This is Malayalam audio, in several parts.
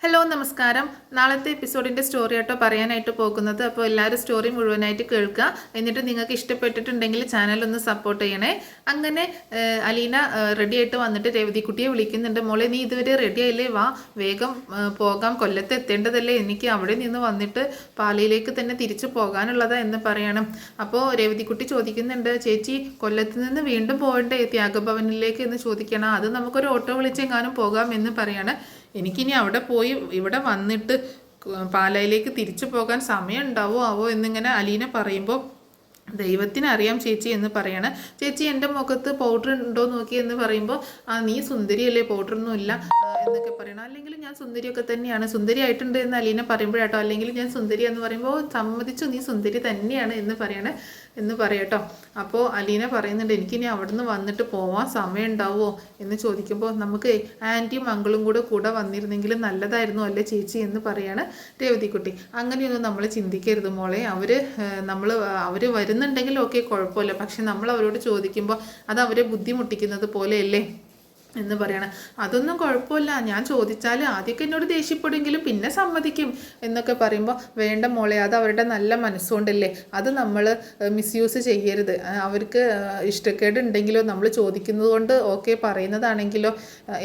ഹലോ നമസ്കാരം. നാളത്തെ എപ്പിസോഡിൻ്റെ സ്റ്റോറി ആട്ടോ പറയാനായിട്ട് പോകുന്നത്. അപ്പോൾ എല്ലാവരും സ്റ്റോറി മുഴുവനായിട്ട് കേൾക്കുക. എന്നിട്ട് നിങ്ങൾക്ക് ഇഷ്ടപ്പെട്ടിട്ടുണ്ടെങ്കിൽ ചാനലൊന്ന് സപ്പോർട്ട് ചെയ്യണേ. അങ്ങനെ അലീന റെഡി ആയിട്ട് വന്നിട്ട് രേവതിക്കുട്ടിയെ വിളിക്കുന്നുണ്ട്. മോളെ, നീ ഇതുവരെ റെഡി ആയില്ലേ? വാ, വേഗം പോകാം, കൊല്ലത്ത് എത്തേണ്ടതല്ലേ, എനിക്ക് അവിടെ നിന്ന് വന്നിട്ട് പാലയിലേക്ക് തന്നെ തിരിച്ചു പോകാനുള്ളതാ എന്ന് പറയണം. അപ്പോൾ രേവതിക്കുട്ടി ചോദിക്കുന്നുണ്ട്, ചേച്ചി കൊല്ലത്ത് നിന്ന് വീണ്ടും പോകണ്ടേ ത്യാഗഭവനിലേക്ക് എന്ന് ചോദിക്കണം. അത് നമുക്കൊരു ഓട്ടോ വിളിച്ചെങ്ങാനും പോകാം എന്ന് പറയാണ്. എനിക്കിനി അവിടെ പോയി ഇവിടെ വന്നിട്ട് പാലയിലേക്ക് തിരിച്ചു പോകാൻ സമയം ഉണ്ടാവോ എന്നിങ്ങനെ അലീന പറയുമ്പോൾ ദൈവത്തിനറിയാം ചേച്ചി എന്ന് പറയണം. ചേച്ചി എൻ്റെ മുഖത്ത് പൗഡർ ഉണ്ടോ നോക്കി എന്ന് പറയുമ്പോൾ നീ സുന്ദരിയല്ലേ, പൗഡറൊന്നും ഇല്ല എന്നൊക്കെ പറയണം. അല്ലെങ്കിൽ ഞാൻ സുന്ദരിയൊക്കെ തന്നെയാണ്, സുന്ദരി ആയിട്ടുണ്ട് എന്ന് അലീന പറയുമ്പോഴാട്ടോ. അല്ലെങ്കിൽ ഞാൻ സുന്ദരി എന്ന് പറയുമ്പോൾ സമ്മതിച്ചു, നീ സുന്ദരി തന്നെയാണ് എന്ന് പറയട്ടോ. അപ്പോൾ അലീന പറയുന്നുണ്ട്, എനിക്കിനി അവിടുന്ന് വന്നിട്ട് പോവാൻ സമയം ഉണ്ടാവുമോ എന്ന് ചോദിക്കുമ്പോൾ നമുക്ക് ആൻറ്റിയും അങ്കിളും കൂടെ വന്നിരുന്നെങ്കിൽ നല്ലതായിരുന്നു അല്ലേ ചേച്ചി എന്ന് പറയാണ് രേവതിക്കുട്ടി. അങ്ങനെയൊന്നും നമ്മൾ ചിന്തിക്കരുത് മോളെ. അവർ വരുന്നുണ്ടെങ്കിൽ ഓക്കെ, കുഴപ്പമില്ല. പക്ഷെ നമ്മൾ അവരോട് ചോദിക്കുമ്പോൾ അത് അവരെ ബുദ്ധിമുട്ടിക്കുന്നത് പോലെയല്ലേ എന്ന് പറയണം. അതൊന്നും കുഴപ്പമില്ല, ഞാൻ ചോദിച്ചാൽ ആദ്യമൊക്കെ എന്നോട് ദേഷ്യപ്പെടുമെങ്കിലും പിന്നെ സമ്മതിക്കും എന്നൊക്കെ പറയുമ്പോൾ വേണ്ട മോളെ, അത് അവരുടെ നല്ല മനസ്സുകൊണ്ടല്ലേ, അത് നമ്മൾ മിസ്യൂസ് ചെയ്യരുത്. അവർക്ക് ഇഷ്ടക്കേട് ഉണ്ടെങ്കിലോ നമ്മൾ ചോദിക്കുന്നത് കൊണ്ട് ഓക്കെ പറയുന്നതാണെങ്കിലോ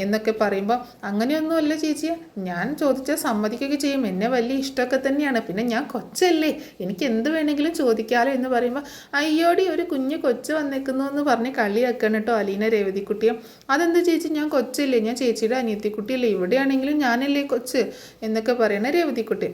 എന്നൊക്കെ പറയുമ്പോൾ അങ്ങനെയൊന്നുമല്ല ചേച്ചിയെ, ഞാൻ ചോദിച്ചാൽ സമ്മതിക്കുകയൊക്കെ ചെയ്യും, എന്നെ വലിയ ഇഷ്ടമൊക്കെ തന്നെയാണ്, പിന്നെ ഞാൻ കൊച്ചല്ലേ, എനിക്ക് എന്ത് വേണമെങ്കിലും ചോദിക്കാമല്ലോ എന്ന് പറയുമ്പോൾ അയ്യോടി ഒരു കുഞ്ഞ് കൊച്ച് വന്നേക്കുന്നു എന്ന് പറഞ്ഞ് കളിയാക്കണം കേട്ടോ അലീന രേവതിക്കുട്ടിയും. അതെന്ത് ചേച്ചി, ഞാൻ കൊച്ചല്ലേ, ഞാൻ ചേച്ചിയുടെ അനിയത്തിക്കുട്ടിയല്ലേ, ഇവിടെയാണെങ്കിലും ഞാനല്ലേ കൊച്ച് എന്നൊക്കെ പറയണേ രേവതിക്കുട്ടി.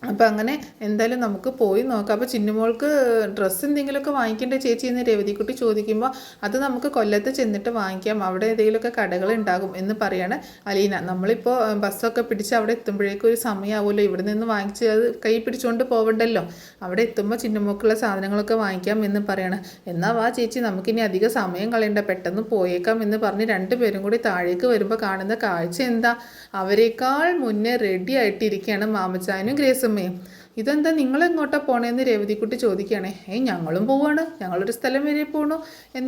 അപ്പം അങ്ങനെ എന്തായാലും നമുക്ക് പോയി നോക്കാം. അപ്പോൾ ചിന്നുമോൾക്ക് ഡ്രസ്സ് എന്തെങ്കിലുമൊക്കെ വാങ്ങിക്കേണ്ട ചേച്ചി എന്ന് രേവതിക്കുട്ടി ചോദിക്കുമ്പോൾ അത് നമുക്ക് കൊല്ലത്ത് ചെന്നിട്ട് വാങ്ങിക്കാം, അവിടെ ഏതെങ്കിലുമൊക്കെ കടകളുണ്ടാകും എന്ന് പറയാണ് അലീന. നമ്മളിപ്പോൾ ബസ്സൊക്കെ പിടിച്ച് അവിടെ എത്തുമ്പോഴേക്കും ഒരു സമയമാവുമല്ലോ, ഇവിടെ നിന്ന് വാങ്ങിച്ച് അത് കൈ പിടിച്ചുകൊണ്ട് പോവണ്ടല്ലോ, അവിടെ എത്തുമ്പോൾ ചിന്നുമോക്കുള്ള സാധനങ്ങളൊക്കെ വാങ്ങിക്കാം എന്ന് പറയാണ്. എന്നാൽ വാ ചേച്ചി, നമുക്കിനി അധികം സമയം കളയണ്ട, പെട്ടെന്ന് പോയേക്കാം എന്ന് പറഞ്ഞ് രണ്ടുപേരും കൂടി താഴേക്ക് വരുമ്പോൾ കാണുന്ന കാഴ്ച എന്താ, അവരെക്കാൾ മുന്നേ റെഡി ആയിട്ടിരിക്കുകയാണ് മാമച്ചാനും ഗ്രേസും. ഇതെന്താ നിങ്ങളെങ്ങോട്ടാ പോണേന്ന് രേവതിക്കുട്ടി ചോദിക്കുകയാണേ. ഞങ്ങളും പോവാണ്, ഞങ്ങളൊരു സ്ഥലം വരെ പോകണു,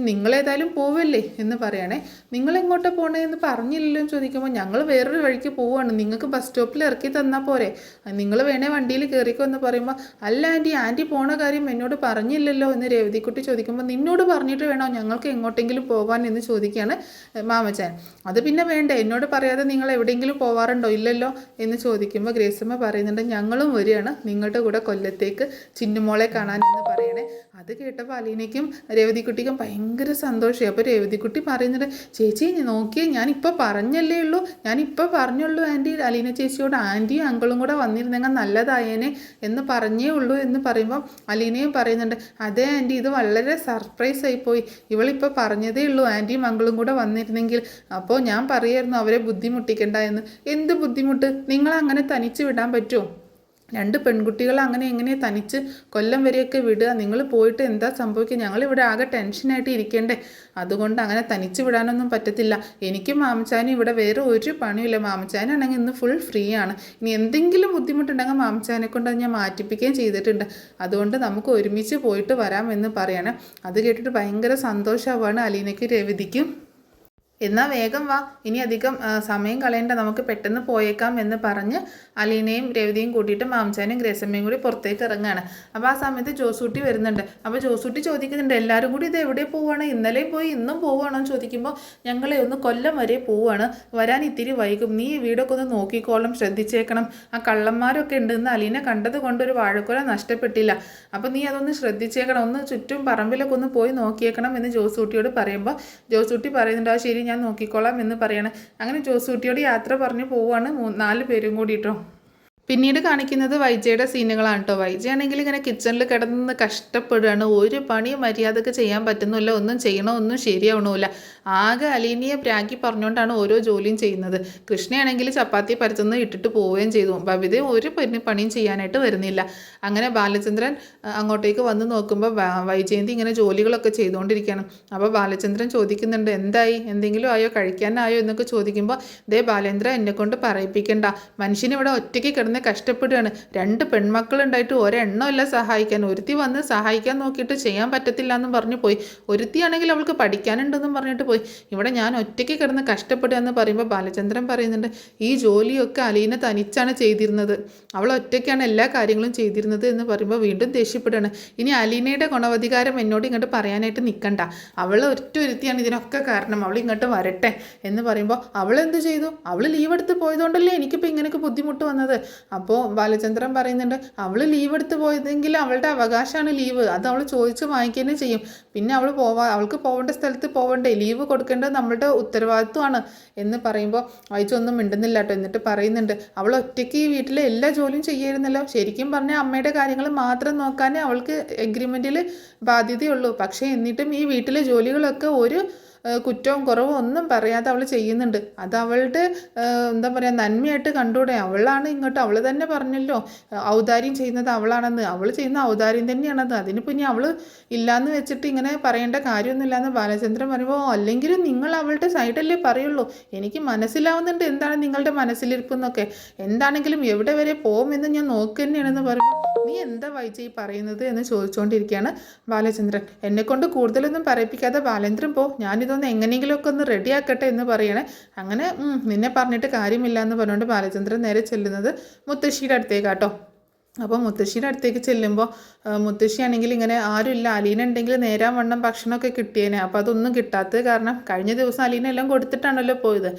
നിങ്ങളേതായാലും പോവല്ലേ എന്ന് പറയണേ. നിങ്ങളെങ്ങോട്ടാ പോണേ എന്ന് പറഞ്ഞില്ലല്ലോ എന്ന് ചോദിക്കുമ്പോൾ ഞങ്ങൾ വേറൊരു വഴിക്ക് പോവുകയാണ്, നിങ്ങൾക്ക് ബസ് സ്റ്റോപ്പിൽ ഇറക്കി തന്നാൽ പോരെ, നിങ്ങൾ വേണേ വണ്ടിയിൽ കയറിക്കോ എന്ന് പറയുമ്പോൾ അല്ല ആൻറ്റി പോണ കാര്യം എന്നോട് പറഞ്ഞില്ലല്ലോ എന്ന് രേവതിക്കുട്ടി ചോദിക്കുമ്പോൾ നിന്നോട് പറഞ്ഞിട്ട് വേണോ ഞങ്ങൾക്ക് എങ്ങോട്ടെങ്കിലും പോകാൻ എന്ന് ചോദിക്കുകയാണ് മാമച്ചാൻ. അത് പിന്നെ വേണ്ടേ, എന്നോട് പറയാതെ നിങ്ങൾ എവിടെയെങ്കിലും പോവാറുണ്ടോ? ഇല്ലല്ലോ എന്ന് ചോദിക്കുമ്പോൾ ഗ്രേസമ്മ പറയുന്നുണ്ട്, ഞങ്ങളും വരികയാണ് നിങ്ങളുടെ കൂടെ കൊല്ലത്തേക്ക് ചിന്നുമോളെ കാണാൻ എന്ന് പറയണേ. അത് കേട്ടപ്പോൾ അലീനയ്ക്കും രേവതിക്കുട്ടിക്കും ഭയങ്കര സന്തോഷമായി. അപ്പോൾ രേവതിക്കുട്ടി പറയുന്നുണ്ട്, ചേച്ചി നോക്കിയേ, ഞാനിപ്പോൾ പറഞ്ഞുള്ളൂ ആൻറ്റി, അലീന ചേച്ചിയോട് ആൻറ്റിയും അങ്കിളും കൂടെ വന്നിരുന്നെങ്കിൽ നല്ലതായേനെ എന്ന് പറഞ്ഞേ ഉള്ളൂ എന്ന് പറയുമ്പോൾ അലീനയും പറയുന്നുണ്ട്, അതെ ആൻറ്റി, ഇത് വളരെ സർപ്രൈസ് ആയിപ്പോയി, ഇവളിപ്പോൾ പറഞ്ഞതേ ഉള്ളൂ ആൻറ്റിയും അങ്കിളും കൂടെ വന്നിരുന്നെങ്കിൽ, അപ്പോൾ ഞാൻ പറയായിരുന്നു അവരെ ബുദ്ധിമുട്ടിക്കണ്ട എന്ന്. എന്ത് ബുദ്ധിമുട്ട്, നിങ്ങളങ്ങനെ തനിച്ച് വിടാൻ പറ്റുമോ? രണ്ട് പെൺകുട്ടികൾ അങ്ങനെ എങ്ങനെ തനിച്ച് കൊല്ലം വരെയൊക്കെ വിടുക? നിങ്ങൾ പോയിട്ട് എന്താ സംഭവിക്കുക? ഞങ്ങളിവിടെ ആകെ ടെൻഷനായിട്ട് ഇരിക്കേണ്ടേ, അതുകൊണ്ട് അങ്ങനെ തനിച്ച് വിടാനൊന്നും പറ്റത്തില്ല. എനിക്കും മാമച്ചാനും ഇവിടെ വേറെ ഒരു പണിയില്ല, മാമച്ചാനാണെങ്കിൽ ഇന്ന് ഫുൾ ഫ്രീ ആണ്, ഇനി എന്തെങ്കിലും ബുദ്ധിമുട്ടുണ്ടെങ്കിൽ മാമച്ചാനെ കൊണ്ട് അത് ഞാൻ മാറ്റിപ്പിക്കുകയും ചെയ്തിട്ടുണ്ട്, അതുകൊണ്ട് നമുക്ക് ഒരുമിച്ച് പോയിട്ട് വരാമെന്ന് പറയണം. അത് കേട്ടിട്ട് ഭയങ്കര സന്തോഷമാവാണ് അലീനയ്ക്കും രേവതിക്കും. എന്നാൽ വേഗം വാ, ഇനി അധികം സമയം കളയേണ്ട, നമുക്ക് പെട്ടെന്ന് പോയേക്കാം എന്ന് പറഞ്ഞ് അലീനയും രേവതിയും കൂട്ടിയിട്ട് മാമച്ചാനും ഗ്രേസമ്മയും കൂടി പുറത്തേക്ക് ഇറങ്ങുകയാണ്. അപ്പോൾ ആ സമയത്ത് ജോസൂട്ടി വരുന്നുണ്ട്. അപ്പോൾ ജോസൂട്ടി ചോദിക്കുന്നുണ്ട്, എല്ലാവരും കൂടി ഇത് എവിടെ പോവുകയാണ്, ഇന്നലെയും പോയി ഇന്നും പോവുകയാണോ എന്ന് ചോദിക്കുമ്പോൾ ഞങ്ങളെ ഒന്ന് കൊല്ലം വരെ പോവുകയാണ്, വരാൻ ഇത്തിരി വൈകും, നീ വീടൊക്കെ ഒന്ന് നോക്കിക്കോളും, ശ്രദ്ധിച്ചേക്കണം, ആ കള്ളന്മാരൊക്കെ ഉണ്ടെന്ന് അലീന കണ്ടത് കൊണ്ട് ഒരു വാഴക്കുല നഷ്ടപ്പെട്ടില്ല, അപ്പോൾ നീ അതൊന്ന് ശ്രദ്ധിച്ചേക്കണം, ഒന്ന് ചുറ്റും പറമ്പിലൊക്കെ ഒന്ന് പോയി നോക്കിയേക്കണം എന്ന് ജോസൂട്ടിയോട് പറയുമ്പോൾ ജോസൂട്ടി പറയുന്നുണ്ട്, ആ ശരി ഞാൻ നോക്കിക്കോളാം എന്ന് പറയണം. അങ്ങനെ ജോസൂട്ടിയോട് യാത്ര പറഞ്ഞു പോവുകയാണ് 4 പേരും കൂടിയിട്ടോ. പിന്നീട് കാണിക്കുന്നത് വൈജയുടെ സീനുകളാണ് കേട്ടോ. വൈജയാണെങ്കിൽ ഇങ്ങനെ കിച്ചണിൽ കിടന്ന് കഷ്ടപ്പെടുകയാണ്, ഒരു പണി മര്യാദക്ക് ചെയ്യാൻ പറ്റുന്നില്ല, ഒന്നും ചെയ്യണോ ഒന്നും ശരിയാവണമില്ല, ആകെ അലീനയെ പ്രാഗി പറഞ്ഞുകൊണ്ടാണ് ഓരോ ജോലിയും ചെയ്യുന്നത്. കൃഷ്ണയാണെങ്കിൽ ചപ്പാത്തി പരത്തുന്ന ഇട്ടിട്ട് പോവുകയും ചെയ്തു. ബബിത ഒരു പണിയും ചെയ്യാനായിട്ട് വരുന്നില്ല. അങ്ങനെ ബാലചന്ദ്രൻ അങ്ങോട്ടേക്ക് വന്ന് നോക്കുമ്പോൾ വൈജയന്തി ഇങ്ങനെ ജോലികളൊക്കെ ചെയ്തുകൊണ്ടിരിക്കുകയാണ്. അപ്പോൾ ബാലചന്ദ്രൻ ചോദിക്കുന്നുണ്ട്, എന്തായി, എന്തെങ്കിലും ആയോ, കഴിക്കാനായോ എന്നൊക്കെ ചോദിക്കുമ്പോൾ ദേ ബാലേന്ദ്ര, എന്നെക്കൊണ്ട് പറയിപ്പിക്കണ്ട, മനുഷ്യനിവിടെ ഒറ്റയ്ക്ക് കിടന്ന് ഇങ്ങനെ കഷ്ടപ്പെടുകയാണ്. 2 പെൺമക്കളുണ്ടായിട്ട് ഒരെണ്ണമല്ല സഹായിക്കാൻ. ഒരുത്തി വന്ന് സഹായിക്കാൻ നോക്കിയിട്ട് ചെയ്യാൻ പറ്റത്തില്ല എന്നും പറഞ്ഞു പോയി. ഒരുത്തിയാണെങ്കിൽ അവൾക്ക് പഠിക്കാനുണ്ടെന്നും പറഞ്ഞിട്ട് പോയി. ഇവിടെ ഞാൻ ഒറ്റയ്ക്ക് കിടന്ന് കഷ്ടപ്പെടുക എന്ന് പറയുമ്പോൾ ബാലചന്ദ്രൻ പറയുന്നുണ്ട്, ഈ ജോലിയൊക്കെ അലീന തനിച്ചാണ് ചെയ്തിരുന്നത്, അവൾ ഒറ്റയ്ക്കാണ് എല്ലാ കാര്യങ്ങളും ചെയ്തിരുന്നത് എന്ന് പറയുമ്പോൾ വീണ്ടും ദേഷ്യപ്പെടുകയാണ്. ഇനി അലീനയുടെ ഗുണവധികാരം എന്നോട് ഇങ്ങോട്ട് പറയാനായിട്ട് നിൽക്കണ്ട, അവൾ ഒരുത്തിയാണ് ഇതിനൊക്കെ കാരണം, അവൾ ഇങ്ങോട്ട് വരട്ടെ എന്ന് പറയുമ്പോൾ അവൾ എന്ത് ചെയ്തു? അവൾ ലീവ് എടുത്ത് പോയതുകൊണ്ടല്ലേ എനിക്കിപ്പോൾ ഇങ്ങനെയൊക്കെ ബുദ്ധിമുട്ട് വന്നത്. അപ്പോൾ ബാലചന്ദ്രൻ പറയുന്നുണ്ട്, അവൾ ലീവ് എടുത്ത് പോയതെങ്കിൽ അവളുടെ അവകാശമാണ് ലീവ്, അത് അവൾ ചോദിച്ച് വാങ്ങിക്കുകയും ചെയ്യും. പിന്നെ അവൾക്ക് പോകേണ്ട സ്ഥലത്ത് പോകണ്ടേ, ലീവ് കൊടുക്കേണ്ടത് നമ്മളുടെ ഉത്തരവാദിത്വമാണ് എന്ന് പറയുമ്പോൾ വൈജൊന്നും മിണ്ടുന്നില്ല കേട്ടോ. എന്നിട്ട് പറയുന്നുണ്ട്, അവൾ ഒറ്റയ്ക്ക് ഈ വീട്ടിലെ എല്ലാ ജോലിയും ചെയ്യായിരുന്നല്ലോ, ശരിക്കും പറഞ്ഞാൽ അമ്മയുടെ കാര്യങ്ങൾ മാത്രം നോക്കാനേ അവൾക്ക് എഗ്രിമെൻറ്റിൽ ബാധ്യതയുള്ളൂ. പക്ഷേ എന്നിട്ടും ഈ വീട്ടിലെ ജോലികളൊക്കെ ഒരു കുറ്റവും കുറവും ഒന്നും പറയാതെ അവൾ ചെയ്യുന്നുണ്ട്. അത് അവളുടെ എന്താ പറയുക, നന്മയായിട്ട് കണ്ടൂടെ? അവളാണ് ഇങ്ങോട്ട്, അവൾ തന്നെ പറഞ്ഞല്ലോ ഔദാര്യം ചെയ്യുന്നത് അവളാണെന്ന്. അവൾ ചെയ്യുന്ന ഔദാര്യം തന്നെയാണത്. അതിനിപ്പോൾ ഇനി അവൾ ഇല്ലയെന്ന് വെച്ചിട്ട് ഇങ്ങനെ പറയേണ്ട കാര്യമൊന്നുമില്ലയെന്ന് ബാലചന്ദ്രൻ പറയുമ്പോൾ, അല്ലെങ്കിലും നിങ്ങൾ അവളുടെ സൈഡല്ലേ പറയുള്ളൂ, എനിക്ക് മനസ്സിലാവുന്നുണ്ട് എന്താണ് നിങ്ങളുടെ മനസ്സിലിരിപ്പെന്നൊക്കെ. എന്താണെങ്കിലും എവിടെ വരെ പോകുമെന്ന് ഞാൻ നോക്കുക തന്നെയാണെന്ന് പറയുമ്പോൾ, നീ എന്താ വൈജി പറയുന്നത് എന്ന് ചോദിച്ചുകൊണ്ടിരിക്കുകയാണ് ബാലചന്ദ്രൻ. എന്നെക്കൊണ്ട് കൂടുതലൊന്നും പറയിപ്പിക്കാതെ ബാലേന്ദ്രൻ പോ, ഞാനിതൊന്ന് എങ്ങനെയെങ്കിലുമൊക്കെ ഒന്ന് റെഡിയാക്കട്ടെ എന്ന് പറയണേ. അങ്ങനെ നിന്നെ പറഞ്ഞിട്ട് കാര്യമില്ല എന്ന് പറഞ്ഞുകൊണ്ട് ബാലചന്ദ്രൻ നേരെ ചെല്ലുന്നത് മുത്തശ്ശിയുടെ അടുത്തേക്കാട്ടോ. അപ്പോൾ മുത്തശ്ശിയുടെ അടുത്തേക്ക് ചെല്ലുമ്പോൾ മുത്തശ്ശിയാണെങ്കിൽ ഇങ്ങനെ ആരുമില്ല, അലീന ഉണ്ടെങ്കിൽ നേരാൻ വണ്ണം ഭക്ഷണമൊക്കെ കിട്ടിയേനെ. അപ്പോൾ അതൊന്നും കിട്ടാത്തത് കാരണം കഴിഞ്ഞ ദിവസം അലീന എല്ലാം കൊടുത്തിട്ടാണല്ലോ പോയത്.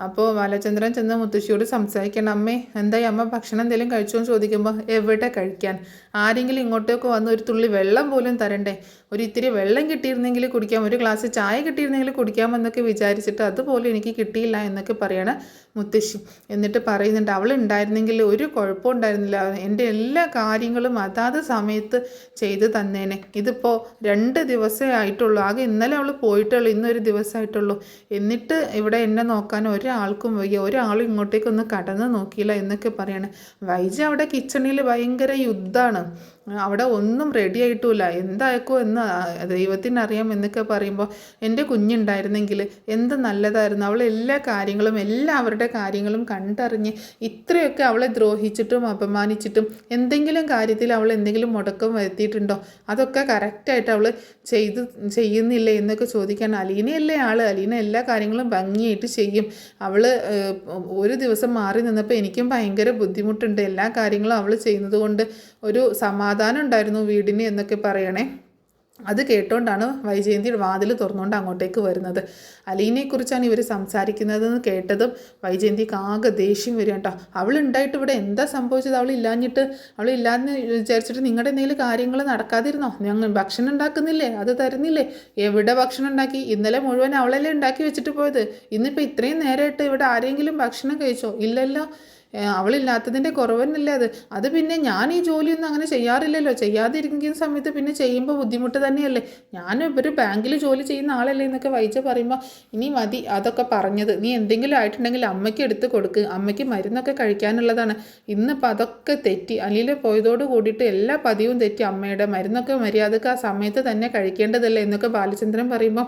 അപ്പോൾ ബാലചന്ദ്രൻ ചെന്ന് മുത്തശ്ശിയോട് സംസാരിക്കണം. അമ്മേ എന്തായി, അമ്മ ഭക്ഷണം എന്തെങ്കിലും കഴിച്ചോ എന്ന് ചോദിക്കുമ്പോൾ, എവിടെ കഴിക്കാൻ, ആരെങ്കിലും ഇങ്ങോട്ടേക്ക് വന്ന് ഒരു തുള്ളി വെള്ളം പോലും തരണ്ടേ, ഒരു ഇത്തിരി വെള്ളം കിട്ടിയിരുന്നെങ്കിൽ കുടിക്കാം, ഒരു ഗ്ലാസ് ചായ കിട്ടിയിരുന്നെങ്കിൽ കുടിക്കാമെന്നൊക്കെ വിചാരിച്ചിട്ട് അതുപോലും എനിക്ക് കിട്ടിയില്ല എന്നൊക്കെ പറയണം മുത്തശ്ശി. എന്നിട്ട് പറയുന്നുണ്ട്, അവൾ ഉണ്ടായിരുന്നെങ്കിൽ ഒരു കുഴപ്പമുണ്ടായിരുന്നില്ല, എൻ്റെ എല്ലാ കാര്യങ്ങളും അതാത് സമയത്ത് ചെയ്ത് തന്നേനെ. ഇതിപ്പോൾ 2 ദിവസമേ ആയിട്ടുള്ളൂ, ആകെ ഇന്നലെ അവൾ പോയിട്ടുള്ളൂ, ഇന്നൊരു ദിവസമായിട്ടുള്ളൂ. എന്നിട്ട് ഇവിടെ എന്നെ നോക്കാൻ ഒരാൾക്കും വയ്യ, ഒരാളും ഇങ്ങോട്ടേക്കൊന്ന് കടന്ന് നോക്കിയില്ല എന്നൊക്കെ പറയണേ. വൈജ അവിടെ കിച്ചണിൽ ഭയങ്കര യുദ്ധമാണ്, അവിടെ ഒന്നും റെഡി ആയിട്ടില്ല, എന്താക്കോ എന്ന് ദൈവത്തിനറിയാം എന്നൊക്കെ പറയുമ്പോൾ, എൻ്റെ കുഞ്ഞുണ്ടായിരുന്നെങ്കിൽ എന്ത് നല്ലതായിരുന്നു, അവൾ എല്ലാ കാര്യങ്ങളും എല്ലാവരുടെ കാര്യങ്ങളും കണ്ടറിഞ്ഞ് ഇത്രയൊക്കെ അവളെ ദ്രോഹിച്ചിട്ടും അപമാനിച്ചിട്ടും എന്തെങ്കിലും കാര്യത്തിൽ അവൾ എന്തെങ്കിലും മുടക്കം വരുത്തിയിട്ടുണ്ടോ, അതൊക്കെ കറക്റ്റായിട്ട് അവൾ ചെയ്യുന്നില്ലേ എന്നൊക്കെ ചോദിക്കാൻ. അലീനയല്ലേ ആൾ, അലീന എല്ലാ കാര്യങ്ങളും ഭംഗിയായിട്ട് ചെയ്യും. അവൾ ഒരു ദിവസം മാറി നിന്നപ്പോൾ എനിക്കും ഭയങ്കര ബുദ്ധിമുട്ടുണ്ട്, എല്ലാ കാര്യങ്ങളും അവൾ ചെയ്യുന്നത് കൊണ്ട് ഒരു സമാധാനം ഉണ്ടായിരുന്നു വീടിന് എന്നൊക്കെ പറയണേ. അത് കേട്ടോണ്ടാണ് വൈജയന്തി വാതിൽ തുറന്നുകൊണ്ട് അങ്ങോട്ടേക്ക് വരുന്നത്. അലീനയെക്കുറിച്ചാണ് ഇവർ സംസാരിക്കുന്നതെന്ന് കേട്ടതും വൈജയന്തിക്ക് ആകെ ദേഷ്യം വരിക കേട്ടോ. അവളുണ്ടായിട്ട് ഇവിടെ എന്താ സംഭവിച്ചത്, അവളില്ലാന്ന് വിചാരിച്ചിട്ട് നിങ്ങളുടെ എന്തെങ്കിലും കാര്യങ്ങൾ നടക്കാതിരുന്നോ? ഞങ്ങൾ ഭക്ഷണം ഉണ്ടാക്കുന്നില്ലേ, അത് തരുന്നില്ലേ? എവിടെ ഭക്ഷണം ഉണ്ടാക്കി? ഇന്നലെ മുഴുവൻ അവളല്ലേ ഉണ്ടാക്കി വെച്ചിട്ട് പോയത്, ഇന്നിപ്പോൾ ഇത്രയും നേരമായിട്ട് ഇവിടെ ആരെങ്കിലും ഭക്ഷണം കഴിച്ചോ? ഇല്ലല്ലോ. അവളില്ലാത്തതിൻ്റെ കുറവന്നല്ലേ അത് പിന്നെ ഞാൻ ഈ ജോലിയൊന്നും അങ്ങനെ ചെയ്യാറില്ലല്ലോ, ചെയ്യാതിരിക്കുന്ന സമയത്ത് പിന്നെ ചെയ്യുമ്പോൾ ബുദ്ധിമുട്ട് തന്നെയല്ലേ, ഞാൻ ഒരു ബാങ്കിൽ ജോലി ചെയ്യുന്ന ആളല്ലേ എന്നൊക്കെ വൈജ പറയുമ്പോൾ, ഇനി മതി അതൊക്കെ പറഞ്ഞത്, നീ എന്തെങ്കിലും ആയിട്ടുണ്ടെങ്കിൽ അമ്മയ്ക്ക് എടുത്ത് കൊടുക്ക്, അമ്മയ്ക്ക് മരുന്നൊക്കെ കഴിക്കാനുള്ളതാണ്. ഇന്നിപ്പോൾ അതൊക്കെ തെറ്റി, അലീല പോയതോട് കൂടിയിട്ട് എല്ലാ പതിവും തെറ്റി, അമ്മയുടെ മരുന്നൊക്കെ മര്യാദക്ക് ആ സമയത്ത് തന്നെ കഴിക്കേണ്ടതല്ലേ എന്നൊക്കെ ബാലചന്ദ്രൻ പറയുമ്പോൾ,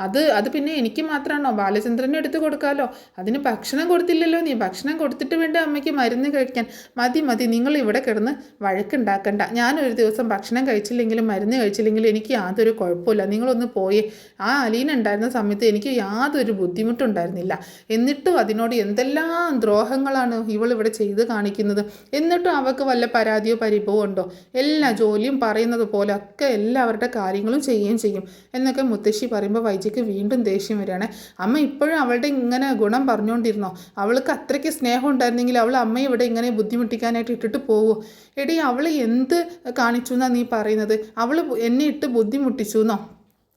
അത് പിന്നെ എനിക്ക് മാത്രമാണോ, ബാലചന്ദ്രനെ എടുത്ത് കൊടുക്കാമല്ലോ, അതിന് ഭക്ഷണം കൊടുത്തില്ലല്ലോ നീ, ഭക്ഷണം കൊടുത്തിട്ട് വേണ്ട അമ്മയ്ക്ക് മരുന്ന് കഴിക്കാൻ. മതി നിങ്ങൾ ഇവിടെ കിടന്ന് വഴക്കുണ്ടാക്കണ്ട, ഞാനൊരു ദിവസം ഭക്ഷണം കഴിച്ചില്ലെങ്കിലും മരുന്ന് കഴിച്ചില്ലെങ്കിലും എനിക്ക് യാതൊരു കുഴപ്പമില്ല, നിങ്ങളൊന്ന് പോയി. ആ അലീന ഉണ്ടായിരുന്ന സമയത്ത് എനിക്ക് യാതൊരു ബുദ്ധിമുട്ടുണ്ടായിരുന്നില്ല, എന്നിട്ടും അതിനോട് എന്തെല്ലാം ദ്രോഹങ്ങളാണ് ഇവളിവിടെ ചെയ്ത് കാണിക്കുന്നത്, എന്നിട്ടും അവൾക്ക് വല്ല പരാതിയോ പരിഭവോ ഉണ്ടോ? എല്ലാ ജോലിയും പറയുന്നത് പോലെ ഒക്കെ എല്ലാവരുടെ കാര്യങ്ങളും ചെയ്യുകയും ചെയ്യും എന്നൊക്കെ മുത്തശ്ശി പറയുമ്പോൾ വൈജയ്ക്ക് വീണ്ടും ദേഷ്യം വരികയാണ്. അമ്മ ഇപ്പോഴും അവളുടെ ഇങ്ങനെ ഗുണം പറഞ്ഞുകൊണ്ടിരുന്നോ? അവൾക്ക് അത്രയ്ക്ക് സ്നേഹം ഉണ്ടായിരുന്നെങ്കിൽ അവൾ അമ്മയെ ഇവിടെ ഇങ്ങനെ ബുദ്ധിമുട്ടിക്കാനായിട്ട് ഇട്ടിട്ട് പോവോ? എടി, അവൾ എന്ത് കാണിച്ചു എന്നാണ് നീ പറയുന്നത്? അവൾ എന്നെ ഇട്ട് ബുദ്ധിമുട്ടിച്ചു എന്നോ?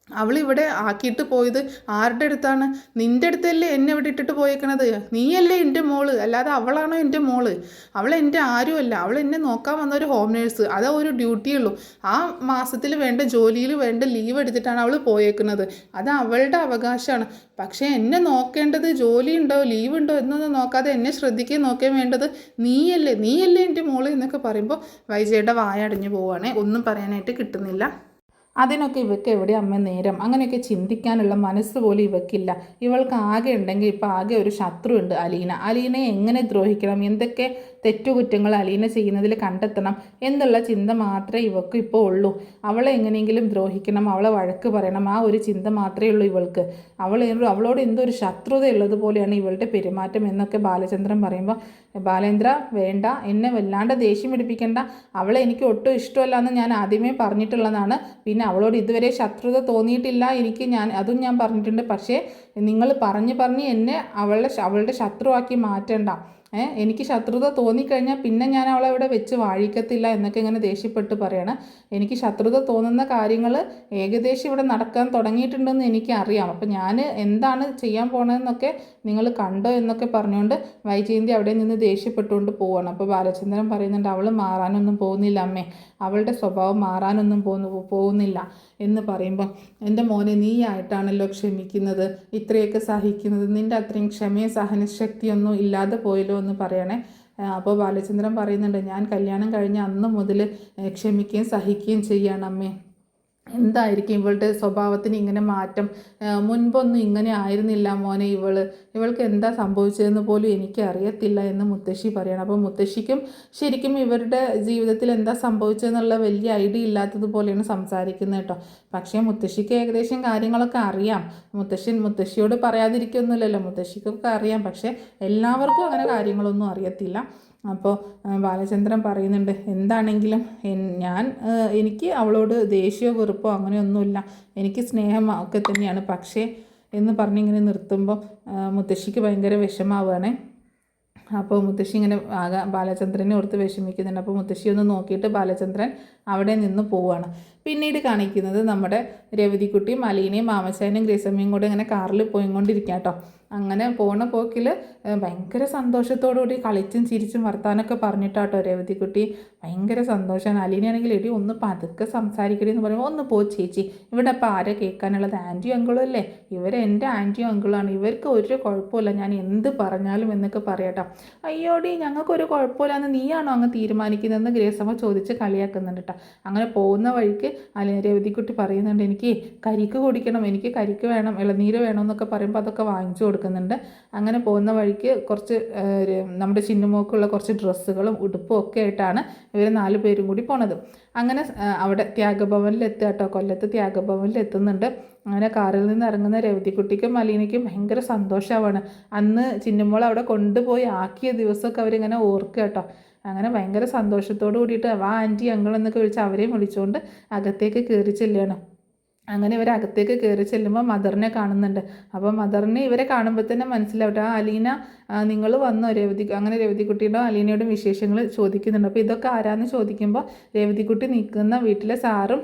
അവളിവിടെ ആക്കിയിട്ട് പോയത് ആരുടെ അടുത്താണ്? നിൻ്റെ അടുത്തല്ലേ എന്നെ ഇവിടെ ഇട്ടിട്ട് പോയേക്കണത്. നീയല്ലേ എൻ്റെ മോള്, അല്ലാതെ അവളാണോ എൻ്റെ മോള്? അവൾ എൻ്റെ ആരുമല്ല, അവൾ എന്നെ നോക്കാൻ വന്നൊരു ഹോം നേഴ്സ്, അതാ ഒരു ഡ്യൂട്ടിയുള്ളൂ. ആ മാസത്തിൽ വേണ്ട ജോലിയിൽ വേണ്ട ലീവ് എടുത്തിട്ടാണ് അവൾ പോയേക്കുന്നത്, അത് അവളുടെ അവകാശമാണ്. പക്ഷേ എന്നെ നോക്കേണ്ടത് ജോലി ഉണ്ടോ ലീവ് ഉണ്ടോ എന്നൊന്നും നോക്കാതെ എന്നെ ശ്രദ്ധിക്കുകയും നോക്കാൻ വേണ്ടത് നീയല്ലേ എൻ്റെ മോള് എന്നൊക്കെ പറയുമ്പോൾ വൈജയുടെ വായ അടഞ്ഞു പോവുകയാണെ, ഒന്നും പറയാനായിട്ട് കിട്ടുന്നില്ല. അതിനൊക്കെ ഇവൾക്ക് എവിടെ അമ്മ നേരം? അങ്ങനെയൊക്കെ ചിന്തിക്കാനുള്ള മനസ്സ് പോലും ഇവൾക്കില്ല. ഇവൾക്ക് ആകെ ഉണ്ടെങ്കിൽ ഇപ്പം ആകെ ഒരു ശത്രു ഉണ്ട്, അലീന. അലീനയെ എങ്ങനെ ദ്രോഹിക്കണം, എന്തൊക്കെ തെറ്റുകുറ്റങ്ങൾ അലീന ചെയ്യുന്നതിൽ കണ്ടെത്തണം എന്നുള്ള ചിന്ത മാത്രമേ ഇവൾക്ക് ഇപ്പോൾ ഉള്ളൂ. അവളെ എങ്ങനെയെങ്കിലും ദ്രോഹിക്കണം, അവളെ വഴക്ക് പറയണം, ആ ഒരു ചിന്ത മാത്രമേ ഉള്ളൂ ഇവൾക്ക്. അവളോട് എന്തോ ഒരു ശത്രുത ഉള്ളതുപോലെയാണ് ഇവളുടെ പെരുമാറ്റം എന്നൊക്കെ ബാലചന്ദ്രൻ പറയുമ്പോൾ, ബാലേന്ദ്ര വേണ്ട, എന്നെ വല്ലാണ്ട് ദേഷ്യം പിടിപ്പിക്കേണ്ട. അവളെ എനിക്ക് ഒട്ടും ഇഷ്ടമല്ല എന്ന് ഞാൻ ആദ്യമേ പറഞ്ഞിട്ടുള്ളതാണ്. പിന്നെ അവളോട് ഇതുവരെ ശത്രുത തോന്നിയിട്ടില്ല എനിക്ക്, അതും ഞാൻ പറഞ്ഞിട്ടുണ്ട്. പക്ഷേ നിങ്ങൾ പറഞ്ഞ് എന്നെ അവളുടെ ശത്രുവാക്കി മാറ്റണ്ട. എനിക്ക് ശത്രുത തോന്നിക്കഴിഞ്ഞാൽ പിന്നെ ഞാൻ അവളെ ഇവിടെ വെച്ച് വാഴിക്കത്തില്ല എന്നൊക്കെ ഇങ്ങനെ ദേഷ്യപ്പെട്ട് പറയണം. എനിക്ക് ശത്രുത തോന്നുന്ന കാര്യങ്ങൾ ഏകദേശം ഇവിടെ നടക്കാൻ തുടങ്ങിയിട്ടുണ്ടെന്ന് എനിക്കറിയാം. അപ്പം ഞാൻ എന്താണ് ചെയ്യാൻ പോണതെന്നൊക്കെ നിങ്ങൾ കണ്ടോ എന്നൊക്കെ പറഞ്ഞുകൊണ്ട് വൈജയന്തി അവിടെ നിന്ന് ദേഷ്യപ്പെട്ടുകൊണ്ട് പോവുകയാണ്. അപ്പോൾ ബാലചന്ദ്രൻ പറയുന്നുണ്ട്, അവൾ മാറാനൊന്നും പോകുന്നില്ല അമ്മേ, അവളുടെ സ്വഭാവം മാറാനൊന്നും പോകുന്നില്ല എന്ന് പറയുമ്പോൾ, എൻ്റെ മോനെ നീ ആയിട്ടാണല്ലോ ക്ഷമിക്കുന്നത്, ഇത്രയൊക്കെ സഹിക്കുന്നത്, നിൻ്റെ അത്രയും ക്ഷമയും സഹനശക്തിയൊന്നും ഇല്ലാതെ പോയല്ലോ എന്ന് പറയണേ. അപ്പോൾ ബാലചന്ദ്രൻ പറയുന്നുണ്ട്, ഞാൻ കല്യാണം കഴിഞ്ഞ അന്ന് മുതൽ ക്ഷമിക്കുകയും സഹിക്കുകയും ചെയ്യാണ് അമ്മേ. എന്തായിരിക്കും ഇവളുടെ സ്വഭാവത്തിന് ഇങ്ങനെ മാറ്റം? മുൻപൊന്നും ഇങ്ങനെ ആയിരുന്നില്ല മോനെ ഇവൾക്ക് എന്താ സംഭവിച്ചതെന്ന് പോലും എനിക്ക് അറിയത്തില്ല എന്ന് മുത്തശ്ശി പറയണം. അപ്പോൾ മുത്തശ്ശിക്കും ശരിക്കും ഇവരുടെ ജീവിതത്തിൽ എന്താ സംഭവിച്ചതെന്നുള്ള വലിയ ഐഡിയ ഇല്ലാത്തതുപോലെയാണ് സംസാരിക്കുന്നത് കേട്ടോ. പക്ഷേ മുത്തശ്ശിക്ക് ഏകദേശം കാര്യങ്ങളൊക്കെ അറിയാം. മുത്തശ്ശിയോട് പറയാതിരിക്കൊന്നുമില്ലല്ലോ, മുത്തശ്ശിക്കൊക്കെ അറിയാം. പക്ഷേ എല്ലാവർക്കും അങ്ങനെ കാര്യങ്ങളൊന്നും അറിയത്തില്ല. അപ്പോൾ ബാലചന്ദ്രൻ പറയുന്നുണ്ട്, എന്താണെങ്കിലും എനിക്ക് അവളോട് ദേഷ്യമോ വെറുപ്പോ അങ്ങനെയൊന്നുമില്ല, എനിക്ക് സ്നേഹം ഒക്കെ തന്നെയാണ്. പക്ഷേ എന്ന് പറഞ്ഞിങ്ങനെ നിർത്തുമ്പോൾ മുത്തശ്ശിക്ക് ഭയങ്കര വിഷമാവുകയാണ്. അപ്പോൾ മുത്തശ്ശി ഇങ്ങനെ ബാലചന്ദ്രനെ ഓർത്ത് വിഷമിക്കുന്നുണ്ട്. അപ്പോൾ മുത്തശ്ശി ഒന്ന് നോക്കിയിട്ട് ബാലചന്ദ്രൻ അവിടെ നിന്ന് പോവുകയാണ്. പിന്നീട് കാണിക്കുന്നത് നമ്മുടെ രവതിക്കുട്ടിയും അലീനയും മാമച്ചാനും ഗ്രേസമ്മയും കൂടെ ഇങ്ങനെ കാറിൽ പോയിക്കൊണ്ടിരിക്കുക കേട്ടോ. അങ്ങനെ പോണ പോക്കിൽ ഭയങ്കര സന്തോഷത്തോടുകൂടി കളിച്ചും ചിരിച്ചും വർത്താനൊക്കെ പറഞ്ഞിട്ടാട്ടോ രവതിക്കുട്ടി. ഭയങ്കര സന്തോഷമാണ്. അലീനയാണെങ്കിൽ എടി ഒന്ന് പതുക്കെ സംസാരിക്കടി എന്ന് പറയുമ്പോൾ, ഒന്ന് പോ ചേച്ചി, ഇവിടെ അപ്പോൾ ആരെ കേൾക്കാനുള്ളത്, ആൻറ്റിയും അങ്കിളും അല്ലേ, ഇവരെൻ്റെ ആൻറ്റിയും അങ്കിളാണ്, ഇവർക്ക് ഒരു കുഴപ്പമില്ല ഞാൻ എന്ത് പറഞ്ഞാലും എന്നൊക്കെ പറയാട്ടോ. അയ്യോടി ഞങ്ങൾക്കൊരു കുഴപ്പമില്ലാന്ന് നീയാണോ അങ്ങ് തീരുമാനിക്കുന്നതെന്ന് ഗ്രേസമ്മ ചോദിച്ച് കളിയാക്കുന്നുണ്ട് കേട്ടോ. അങ്ങനെ പോകുന്ന വഴിക്ക് രവതിക്കുട്ടി പറയുന്നുണ്ട്, എനിക്ക് കരിക്ക് കുടിക്കണം, എനിക്ക് കരിക്ക് വേണം, ഇളനീര് വേണം എന്നൊക്കെ പറയുമ്പോൾ അതൊക്കെ വാങ്ങിച്ചു കൊടുക്കുന്നുണ്ട്. അങ്ങനെ പോകുന്ന വഴിക്ക് കുറച്ച് നമ്മുടെ ചിന്നുമോക്കുള്ള കുറച്ച് ഡ്രസ്സുകളും ഉടുപ്പും ഒക്കെ ആയിട്ടാണ് ഇവർ 4 പേരും കൂടി പോണത്. അങ്ങനെ അവിടെ ത്യാഗഭവനിൽ എത്തുക കേട്ടോ, കൊല്ലത്ത് ത്യാഗഭവനിൽ എത്തുന്നുണ്ട്. അങ്ങനെ കാറിൽ നിന്ന് ഇറങ്ങുന്ന രവതിക്കുട്ടിക്കും അലീനയ്ക്കും ഭയങ്കര സന്തോഷമാവാണ്. അന്ന് ചിന്നുമോൾ അവിടെ കൊണ്ടുപോയി ആക്കിയ ദിവസമൊക്കെ അവരിങ്ങനെ ഓർക്കുക കേട്ടോ. അങ്ങനെ ഭയങ്കര സന്തോഷത്തോട് കൂടിയിട്ട് വാ ആൻറ്റി അങ്കിൾ എന്നൊക്കെ വിളിച്ച് അവരെയും വിളിച്ചുകൊണ്ട് അകത്തേക്ക് കയറി ചെല്ലുകയാണ്. അങ്ങനെ ഇവർ അകത്തേക്ക് കയറി ചെല്ലുമ്പോൾ മദറിനെ കാണുന്നുണ്ട്. അപ്പോൾ മദറിനെ ഇവരെ കാണുമ്പോൾ തന്നെ മനസ്സിലാവട്ടെ, അലീന നിങ്ങൾ വന്നോ അങ്ങനെ രവതിക്കുട്ടിയുടെ അലീനയോടും വിശേഷങ്ങൾ ചോദിക്കുന്നുണ്ട്. അപ്പോൾ ഇതൊക്കെ ആരാന്ന് ചോദിക്കുമ്പോൾ രവതിക്കുട്ടി നിൽക്കുന്ന വീട്ടിലെ സാറും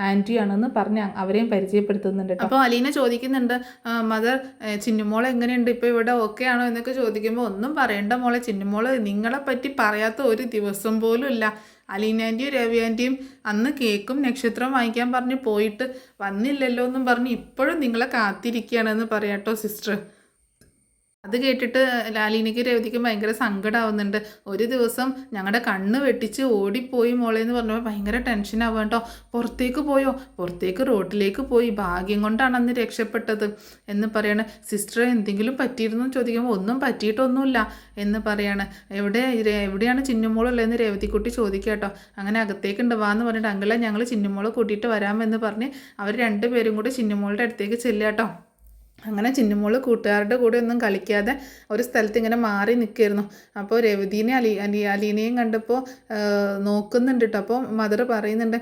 ആൻറ്റിയാണെന്ന് പറഞ്ഞ് അവരെയും പരിചയപ്പെടുത്തുന്നുണ്ട്. അപ്പോൾ അലീന ചോദിക്കുന്നുണ്ട്, മദർ ചിന്നുമോൾ എങ്ങനെയുണ്ട്, ഇപ്പോൾ ഇവിടെ ഓക്കെ ആണോ എന്നൊക്കെ ചോദിക്കുമ്പോൾ, ഒന്നും പറയണ്ട മോളെ, ചിന്നുമോൾ നിങ്ങളെ പറ്റി പറയാത്ത ഒരു ദിവസം പോലും ഇല്ല. അലീന ആൻറ്റിയും രവി ആൻറ്റിയും അന്ന് കേക്കും നക്ഷത്രം വാങ്ങിക്കാൻ പറഞ്ഞ് പോയിട്ട് വന്നില്ലല്ലോ എന്നും പറഞ്ഞ് ഇപ്പോഴും നിങ്ങളെ കാത്തിരിക്കുകയാണെന്ന് പറയാട്ടോ സിസ്റ്റർ. അത് കേട്ടിട്ട് ലാലീനയ്ക്ക് രവതിക്കും ഭയങ്കര സങ്കടമാവുന്നുണ്ട്. ഒരു ദിവസം ഞങ്ങളുടെ കണ്ണ് വെട്ടിച്ച് ഓടിപ്പോയി മോളെ എന്ന് പറഞ്ഞപ്പോൾ ഭയങ്കര ടെൻഷനാവുക കേട്ടോ. പുറത്തേക്ക് റോട്ടിലേക്ക് പോയി, ഭാഗ്യം കൊണ്ടാണ് അന്ന് രക്ഷപ്പെട്ടത് എന്ന് പറയണ. സിസ്റ്റർ എന്തെങ്കിലും പറ്റിയിരുന്നു ചോദിക്കുമ്പോൾ ഒന്നും പറ്റിയിട്ടൊന്നുമില്ല എന്ന് പറയാണ്. എവിടെയാണ് ചിന്നുമോളുള്ളതെന്ന് രവതിക്കുട്ടി ചോദിക്കുക കേട്ടോ. അങ്ങനെ അകത്തേക്കുണ്ട് വാ എന്ന് പറഞ്ഞിട്ട്, അങ്കിളെ ഞങ്ങൾ ചിന്നുമോളെ കൂട്ടിയിട്ട് വരാമെന്ന് പറഞ്ഞ് അവർ 2 പേരും കൂടി ചിന്നുമോളുടെ അടുത്തേക്ക് ചെല്ലുക കേട്ടോ. അങ്ങനെ ചിന്നുമോള് കൂട്ടുകാരുടെ കൂടെ ഒന്നും കളിക്കാതെ ഒരു സ്ഥലത്ത് ഇങ്ങനെ മാറി നിൽക്കുകയായിരുന്നു. അപ്പോൾ രവതീനെ അലീനയും കണ്ടപ്പോൾ നോക്കുന്നുണ്ട് കേട്ടോ. അപ്പോൾ മദർ പറയുന്നുണ്ട്,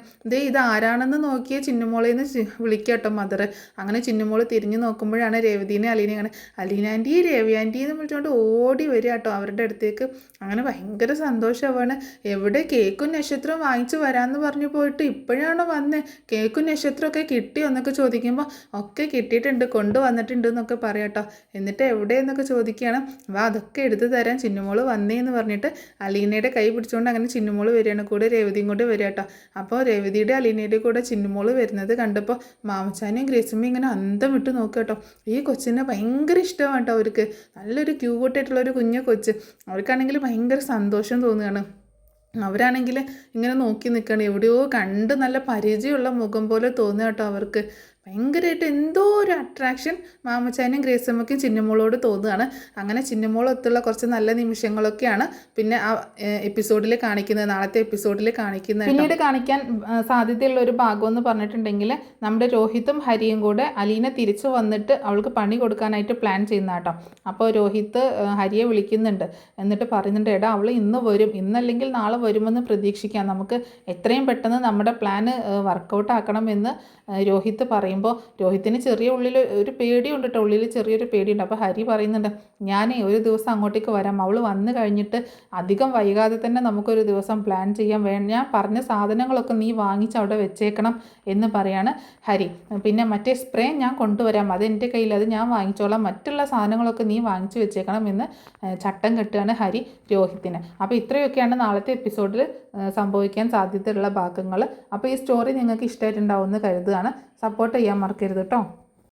ഇത് ആരാണെന്ന് നോക്കിയ ചിന്നുമോളേന്ന് വിളിക്കുക കേട്ടോ മദർ. അങ്ങനെ ചിന്നുമോള് തിരിഞ്ഞ് നോക്കുമ്പോഴാണ് രവതീനെ അലീനയും കാണുന്നത്. അലീന ആൻറ്റി രവി ആൻറ്റി എന്ന് വിളിച്ചുകൊണ്ട് ഓടി വരിക കേട്ടോ അവരുടെ അടുത്തേക്ക്. അങ്ങനെ ഭയങ്കര സന്തോഷമാണ്. എവിടെ കേക്കും നക്ഷത്രവും വാങ്ങിച്ച് വരാമെന്ന് പറഞ്ഞു പോയിട്ട് ഇപ്പോഴാണ് വന്നേ, കേക്കും നക്ഷത്രമൊക്കെ കിട്ടിയോ എന്നൊക്കെ ചോദിക്കുമ്പോൾ ഒക്കെ കിട്ടിയിട്ടുണ്ട്, കൊണ്ടുവന്നിട്ടുണ്ട് എന്നൊക്കെ പറയാം കേട്ടോ. എന്നിട്ട് എവിടെയെന്നൊക്കെ ചോദിക്കുകയാണ്. അതൊക്കെ എടുത്തു തരാൻ ചിന്നുമോള് വന്നേ എന്ന് പറഞ്ഞിട്ട് അലീനയുടെ കൈ പിടിച്ചുകൊണ്ട് അങ്ങനെ ചിന്നുമോള് വരികയാണ്. കൂടെ രവതിയും കൊണ്ട് വരിക കേട്ടോ. അപ്പോൾ രവതിയുടെ അലീനയുടെ കൂടെ ചിന്നുമോള് വരുന്നത് കണ്ടപ്പോൾ മാമച്ചാനും ഗ്രേസമ്മയും ഇങ്ങനെ അന്തം വിട്ട് നോക്കുക കേട്ടോ. ഈ കൊച്ചിനെ ഭയങ്കര ഇഷ്ടമാണ് കേട്ടോ അവർക്ക്. നല്ലൊരു ക്യൂട്ടായിട്ടുള്ളൊരു കുഞ്ഞു കൊച്ച്. അവർക്കാണെങ്കിൽ ഭയങ്കര സന്തോഷം തോന്നുകയാണ്. അവരാണെങ്കിൽ ഇങ്ങനെ നോക്കി നിൽക്കുകയാണ്. എവിടെയോ കണ്ട് നല്ല പരിചയമുള്ള മുഖം പോലെ തോന്നുക കേട്ടോ അവർക്ക്. ഭയങ്കരമായിട്ട് എന്തോ ഒരു അട്രാക്ഷൻ മാമച്ചാനും ഗ്രേസമ്മയ്ക്കും ചിന്നമോളോട് തോന്നുകയാണ്. അങ്ങനെ ചിന്നമോളൊത്തുള്ള കുറച്ച് നല്ല നിമിഷങ്ങളൊക്കെയാണ് പിന്നെ ആ എപ്പിസോഡിൽ കാണിക്കുന്നത്, നാളത്തെ എപ്പിസോഡിൽ കാണിക്കുന്നത്. പിന്നീട് കാണിക്കാൻ സാധ്യതയുള്ള ഒരു ഭാഗം എന്ന് പറഞ്ഞിട്ടുണ്ടെങ്കിൽ നമ്മുടെ രോഹിത്തും ഹരിയും കൂടെ അലീന തിരിച്ചു വന്നിട്ട് അവൾക്ക് പണി കൊടുക്കാനായിട്ട് പ്ലാൻ ചെയ്യുന്ന കേട്ടോ. അപ്പോൾ രോഹിത്ത് ഹരിയെ വിളിക്കുന്നുണ്ട്, എന്നിട്ട് പറയുന്നുണ്ട്, എടാ അവൾ ഇന്ന് വരും, ഇന്നല്ലെങ്കിൽ നാളെ വരുമെന്ന് പ്രതീക്ഷിക്കാം, നമുക്ക് എത്രയും പെട്ടെന്ന് നമ്മുടെ പ്ലാന് വർക്കൗട്ട് ആക്കണമെന്ന് രോഹിത്ത് പറയുമ്പോൾ രോഹിത്തിന് ചെറിയ ഉള്ളിൽ ഒരു പേടിയുണ്ട് കേട്ടോ, ഉള്ളിൽ ചെറിയൊരു പേടിയുണ്ട്. അപ്പോൾ ഹരി പറയുന്നുണ്ട്, ഞാനേ ഒരു ദിവസം അങ്ങോട്ടേക്ക് വരാം, അവൾ വന്നു കഴിഞ്ഞിട്ട് അധികം വൈകാതെ തന്നെ നമുക്കൊരു ദിവസം പ്ലാൻ ചെയ്യാൻ ഞാൻ പറഞ്ഞ സാധനങ്ങളൊക്കെ നീ വാങ്ങിച്ച് അവിടെ വെച്ചേക്കണം എന്ന് പറയാണ് ഹരി. പിന്നെ മറ്റേ സ്പ്രേ ഞാൻ കൊണ്ടുവരാം, അത് എൻ്റെ കയ്യിൽ, അത് ഞാൻ വാങ്ങിച്ചോളാം, മറ്റുള്ള സാധനങ്ങളൊക്കെ നീ വാങ്ങിച്ചു വെച്ചേക്കണം എന്ന് ചട്ടം കെട്ടുകയാണ് ഹരി രോഹിത്തിന്. അപ്പോൾ ഇത്രയൊക്കെയാണ് നാളത്തെ എപ്പിസോഡിൽ സംഭവിക്കാൻ സാധ്യതയുള്ള ഭാഗങ്ങൾ. അപ്പോൾ ഈ സ്റ്റോറി നിങ്ങൾക്ക് ഇഷ്ടമായിട്ടുണ്ടാവുമെന്ന് കരുതുകയാണ്. സപ്പോർട്ട് ചെയ്യാൻ മറക്കരുത് കേട്ടോ.